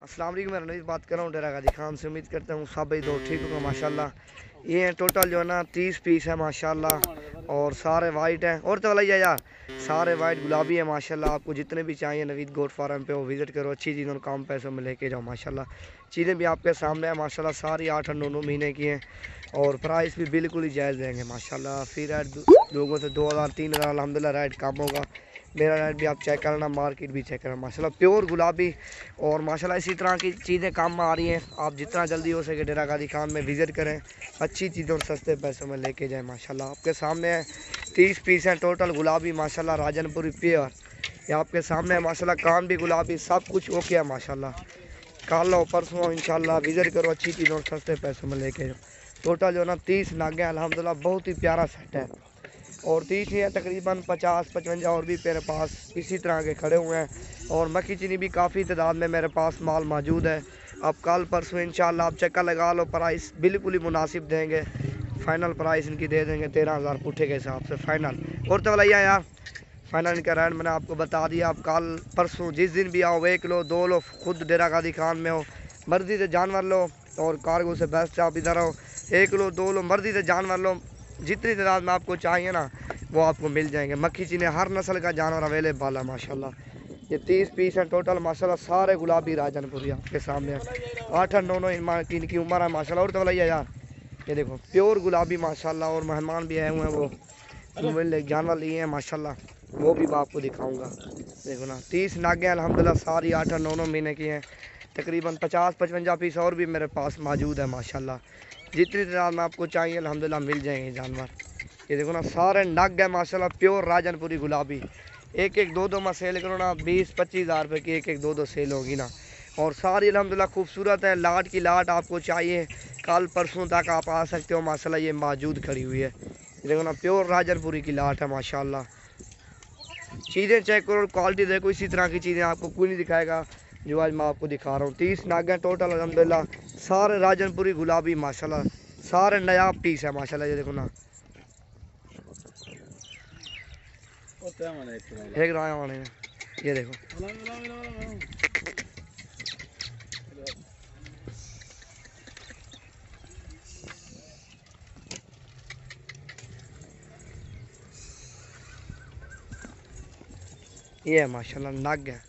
अस्सलाम वालेकुम। मैं रणवीर बात कर रहा हूँ डेरा गाजी खान से। उम्मीद करता हूँ सब भाई दो ठीक होगा माशाल्लाह। ये हैं टोटल जो है ना 30 पीस है माशाल्लाह, और सारे वाइट हैं। और तो वाला यार सारे वाइट गुलाबी है माशाल्लाह। आपको जितने भी चाहिए नवीद गोट फार्म पे वो विज़िट करो, अच्छी चीज़ों को कम पैसों में लेके जाओ माशाल्लाह। चीज़ें भी आपके सामने है माशाल्लाह, सारी 8-9 महीने की हैं और प्राइस भी बिल्कुल ही जायज़ देंगे माशाल्लाह। फिर लोगों से 2000-3000 अल्हम्दुलिल्लाह रेट कम होगा। मेरा रेट भी आप चेक करना, मार्केट भी चेक करना माशाल्लाह। प्योर गुलाबी और माशाल्लाह इसी तरह की चीज़ें काम आ रही हैं। आप जितना जल्दी हो सके डेरा गाजी खान में विज़िट करें, अच्छी चीज़ों और सस्ते पैसों में लेके जाएं माशाल्लाह। आपके सामने है 30 पीस हैं टोटल गुलाबी माशाल्लाह, राजनपुरी प्योर। ये आपके सामने है माशाल्लाह, कान भी गुलाबी, सब कुछ ओके है माशाल्लाह। कल लो परसों इंशाल्लाह विज़िट करो, अच्छी चीज़ों और सस्ते पैसों में लेके जाओ। टोटल जो है ना 30 नागे अल्हम्दुलिल्लाह, बहुत ही प्यारा सेट है। और 30 ही है, तकरीबन 50-55 और भी मेरे पास इसी तरह के खड़े हुए हैं। और मक्खी चीनी भी काफ़ी तादाद में मेरे पास माल मौजूद है। अब कल परसों इंशाल्लाह आप चक्कर लगा लो, प्राइस बिल्कुल ही मुनासिब देंगे। फ़ाइनल प्राइस इनकी दे देंगे 13,000 पुट्ठे के हिसाब से फ़ाइनल। और तो भैया यार फाइनल इनका रेट मैंने आपको बता दिया। आप कल परसों जिस दिन भी आओ 1 लो 2 लो, खुद डेरा गाजी खान में हो, मर्ज़ी से जानवर लो। और कार्गो से बेस्ट आप इधर आओ, 1 लो 2 लो, मर्ज़ी से जानवर लो, जितनी तादाद में आपको चाहिए ना वो आपको मिल जाएंगे। मक्खी चीनी हर नस्ल का जानवर अवेलेबल है माशाल्लाह। ये 30 पीस हैं टोटल माशाल्लाह, सारे गुलाबी राजनपुरी आपके सामने है। 8-9 इनकी उम्र है माशाल्लाह। और तो भैया यार ये देखो प्योर गुलाबी माशाल्लाह। और मेहमान भी आए हुए हैं, वो जानवर लिए हैं माशाल्लाह, वो भी मैं आपको दिखाऊंगा। देखो ना 30 नागे अल्हम्दुलिल्लाह, सारी 8-9 महीने की हैं। तकरीबन 50-55 पीस और भी मेरे पास मौजूद है माशाल्लाह। जितनी तादाद में आपको चाहिए अल्हम्दुलिल्लाह मिल जाएंगे जानवर। ये देखो ना सारे नग है माशाल्लाह, प्योर राजनपुरी गुलाबी। एक एक दो दो में सेल करो ना, 20-25 हज़ार रुपये की एक एक दो दो सेल होगी ना। और सारी अल्हम्दुलिल्लाह खूबसूरत है, लाट की लाट आपको चाहिए कल परसों तक आप आ सकते हो माशाल्लाह। ये मौजूद खड़ी हुई है, देखो ना प्योर राजनपुरी की लाट है माशाल्लाह। चीज़ें चेक करो, क्वालिटी देखो, इसी तरह की चीज़ें आपको कोई नहीं दिखाएगा जो आज मैं आपको दिखा रहा हूँ। 30 नाग हैं टोटल अल्हम्दुलिल्लाह, सारे राजनपुरी गुलाबी माशाल्लाह, सारे नया पीस है माशाल्लाह। ये देखो ना एक राय वाले हैं, ये देखो ये है माशाल्लाह नग है।